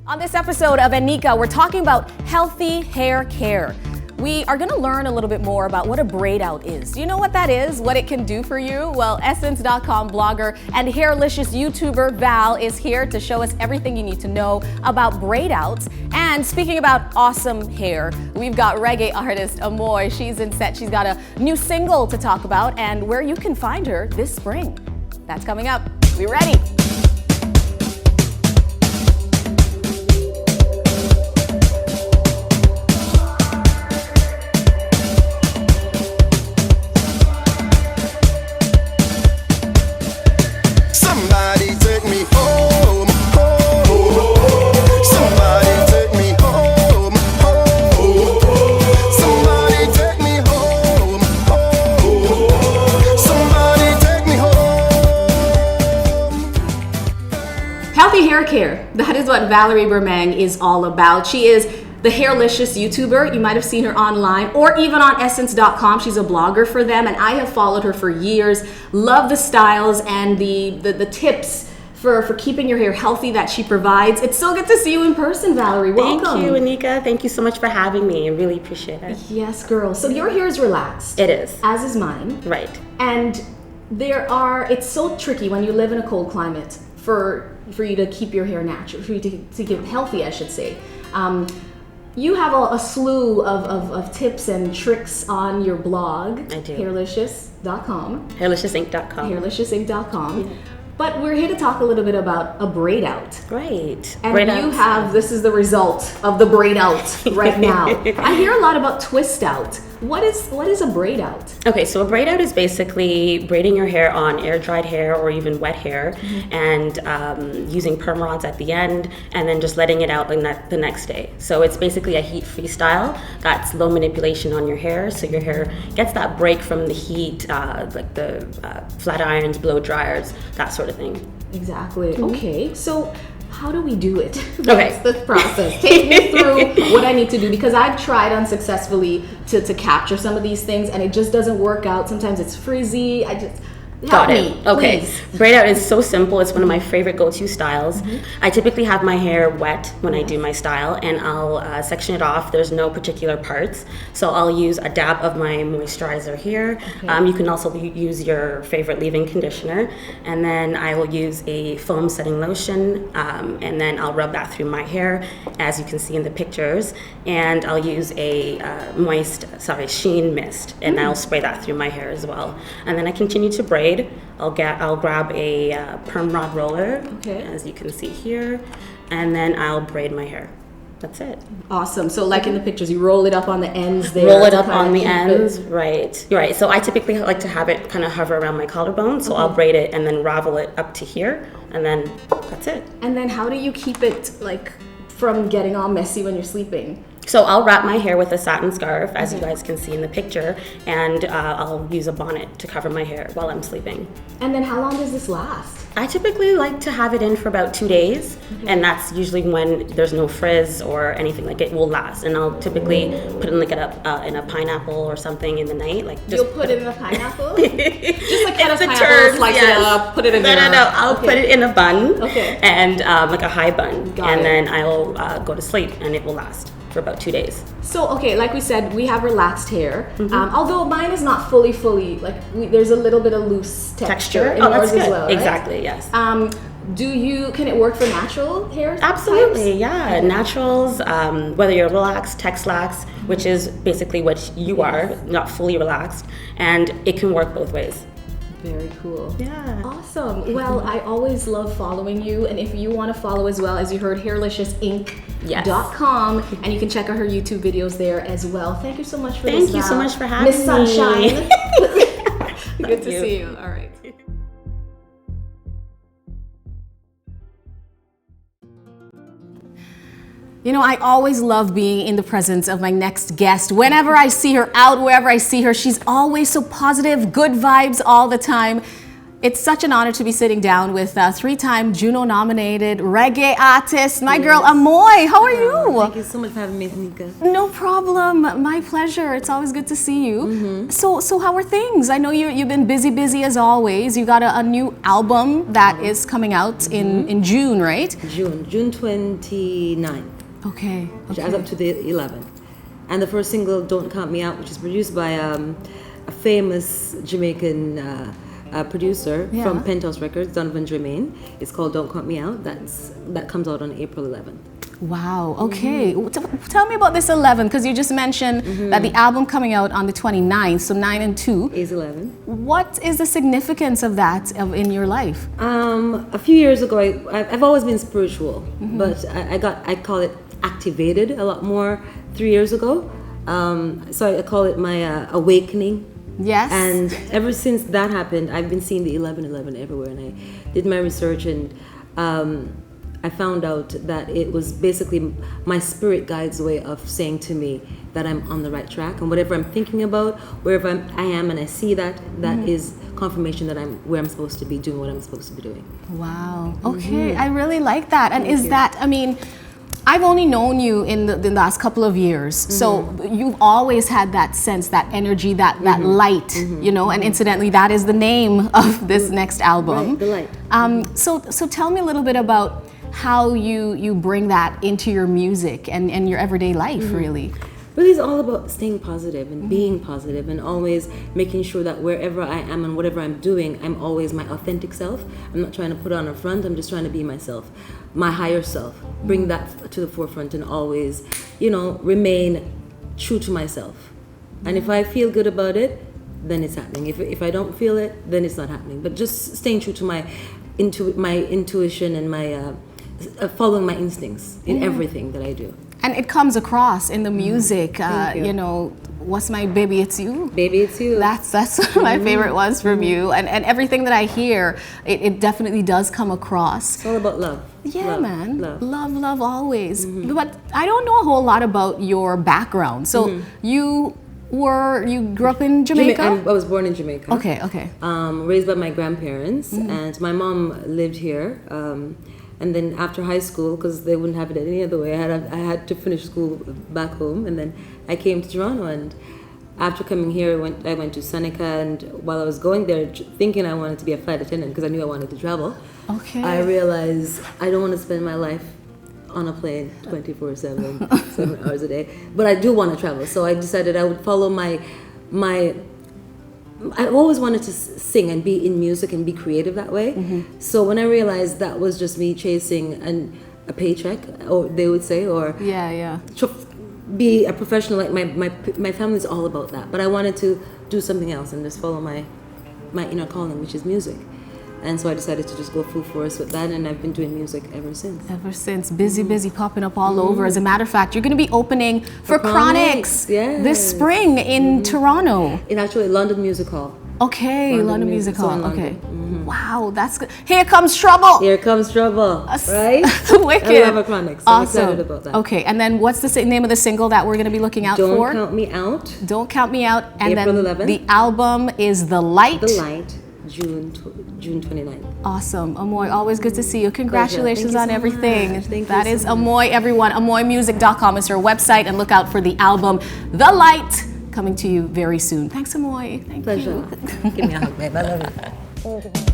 On this episode of Nneka, we're talking about healthy hair care. We are going to learn a little bit more about what a braid-out is. Do you know what that is? What it can do for you? Well, Essence.com blogger and HAIRLICIOUS YouTuber Val is here to show us everything you need to know about braid-outs. And speaking about awesome hair, we've got reggae artist Ammoye. She's in set. She's got a new single to talk about and where you can find her this spring. That's coming up. We ready? Healthy hair care. That is what Valerie Bermang is all about. She is the HAIRLICIOUS YouTuber. You might have seen her online or even on Essence.com. She's a blogger for them, and I have followed her for years. Love the styles and the tips for keeping your hair healthy that she provides. It's so good to see you in person, Valerie. Welcome. Thank you, Nneka. Thank you so much for having me. I really appreciate it. Yes, girl. So your hair is relaxed. It is. As is mine. Right. And it's so tricky when you live in a cold climate for you to keep your hair natural, for you to keep it healthy, I should say. You have a slew of tips and tricks on your blog. I do. HAIRLICIOUS.com. HAIRLICIOUSInc.com. HAIRLICIOUSInc.com. Yeah. But we're here to talk a little bit about a braid-out. Right. And this is the result of the braid-out right now. I hear a lot about twist-out. What is a braid-out? Okay, so a braid-out is basically braiding your hair on air-dried hair or even wet hair, and using perm rods at the end, and then just letting it out the next day. So it's basically a heat-free style that's low manipulation on your hair, so your hair gets that break from the heat, like the flat irons, blow dryers, that sort of thing. Exactly. Okay, so how do we do it? Okay. What's the process? Take me through what I need to do, because I've tried unsuccessfully to capture some of these things and it just doesn't work out. Sometimes it's frizzy. Help me, okay. Please. Braid-out is so simple. It's one of my favorite go-to styles. I typically have my hair wet when I do my style, and I'll section it off. There's no particular parts. So I'll use a dab of my moisturizer here. Okay. You can also use your favorite leave-in conditioner. And then I will use a foam setting lotion, and then I'll rub that through my hair, as you can see in the pictures. And I'll use a sheen mist, and I'll spray that through my hair as well. And then I continue to braid. I'll grab a perm rod roller, as you can see here, and then I'll braid my hair. That's it. Awesome. So like in the pictures, you roll it up on the ends there. Roll it up on the ends, right. You're right. So I typically like to have it kind of hover around my collarbone, so I'll braid it and then ravel it up to here, and then that's it. And then how do you keep it from getting all messy when you're sleeping? So I'll wrap my hair with a satin scarf, as you guys can see in the picture, and I'll use a bonnet to cover my hair while I'm sleeping. And then how long does this last? I typically like to have it in for about 2 days, and that's usually when there's no frizz or anything. Like, it will last. And I'll typically put it in a pineapple or something in the night. You'll put it in a pineapple? Just like cut a pineapple, terms, slice it up, put it in there. No. I'll put it in a bun, and like a high bun, then I'll go to sleep, and it will last for about 2 days. So, like we said, we have relaxed hair. Although mine is not fully, there's a little bit of loose texture in yours as well, right? Exactly, yes. Can it work for natural hair? Absolutely, types? yeah. Naturals, whether you're relaxed, text-lax, which is basically what you are, not fully relaxed, and it can work both ways. Very cool. Yeah. Awesome. Well, I always love following you, and if you want to follow as well, as you heard, HAIRLICIOUSInc.com, and you can check out her YouTube videos there as well. Thank you so much for this. Thank you so much for having Miss Sunshine. Good to see you. All right. You know, I always love being in the presence of my next guest. Whenever I see her out, wherever I see her, she's always so positive, good vibes all the time. It's such an honor to be sitting down with three-time Juno-nominated reggae artist, my girl Ammoye. How are you? Thank you so much for having me, Nneka. No problem. My pleasure. It's always good to see you. So how are things? I know you've been busy as always. You got a new album that is coming out in June, right? June 29th. Okay. Which adds up to the 11th. And the first single, Don't Count Me Out, which is produced by a famous Jamaican producer from Penthouse Records, Donovan Jermaine. It's called Don't Count Me Out. That comes out on April 11th. Wow, okay. Tell me about this 11, because you just mentioned that the album coming out on the 29th, so 9 and 2. Is 11. What is the significance of that in your life? A few years ago, I've always been spiritual, but I call it activated a lot more 3 years ago. So I call it my awakening. Yes. And ever since that happened, I've been seeing the 11/11 everywhere, and I did my research, and I found out that it was basically my spirit guide's way of saying to me that I'm on the right track, and whatever I'm thinking about, wherever I am, and I see that is confirmation that I'm where I'm supposed to be, doing what I'm supposed to be doing. Wow. Okay, I really like that. And is that, I mean, I've only known you in the last couple of years, so you've always had that sense, that energy, that light, you know, and incidentally, that is the name of this next album. Right, the light. So tell me a little bit about how you bring that into your music and your everyday life, really. Really, it's all about staying positive and being positive, and always making sure that wherever I am and whatever I'm doing, I'm always my authentic self. I'm not trying to put on a front, I'm just trying to be myself, my higher self. Bring that to the forefront and always, you know, remain true to myself. And if I feel good about it, then it's happening. If I don't feel it, then it's not happening. But just staying true to my intuition and my following my instincts in everything that I do. And it comes across in the music, you know, what's my baby, it's you? Baby, it's you. That's one of my favorite ones from you. And everything that I hear, it definitely does come across. It's all about love. Yeah, love, man. Love. Love always. But I don't know a whole lot about your background. So you grew up in Jamaica? I was born in Jamaica. Okay. Raised by my grandparents, and my mom lived here. And then after high school, because they wouldn't have it any other way, I had to finish school back home, and then I came to Toronto. And after coming here, I went to Seneca, and while I was going there, thinking I wanted to be a flight attendant because I knew I wanted to travel, I realized I don't want to spend my life on a plane 24/7, 7 hours a day. But I do want to travel, so I decided I would follow I always wanted to sing and be in music and be creative that way. So when I realized that was just me chasing a paycheck, or they would say, or be a professional, like my family's all about that. But I wanted to do something else and just follow my inner calling, which is music. And so I decided to just go full force with that, and I've been doing music ever since. Ever since. Busy, popping up all over. As a matter of fact, you're going to be opening for Chronix this spring in Toronto. In actually London Music Hall. Okay, London Music Hall. Okay. Wow, that's good. Here comes trouble. Here comes trouble. Right? Wicked. I love a Chronix. Awesome. I'm excited about that. Okay, and then what's the name of the single that we're going to be looking out for? Don't Count Me Out. Don't Count Me Out. And April then 11th. the album is The Light. The Light. June 29th. Awesome. Ammoye, always good to see you. Congratulations on everything. That is so Ammoye, everyone. AmmoyeMusic.com is her website, and look out for the album, The Light, coming to you very soon. Thanks, Ammoye. Thank Pleasure. you. Give me a hug, babe. I love you.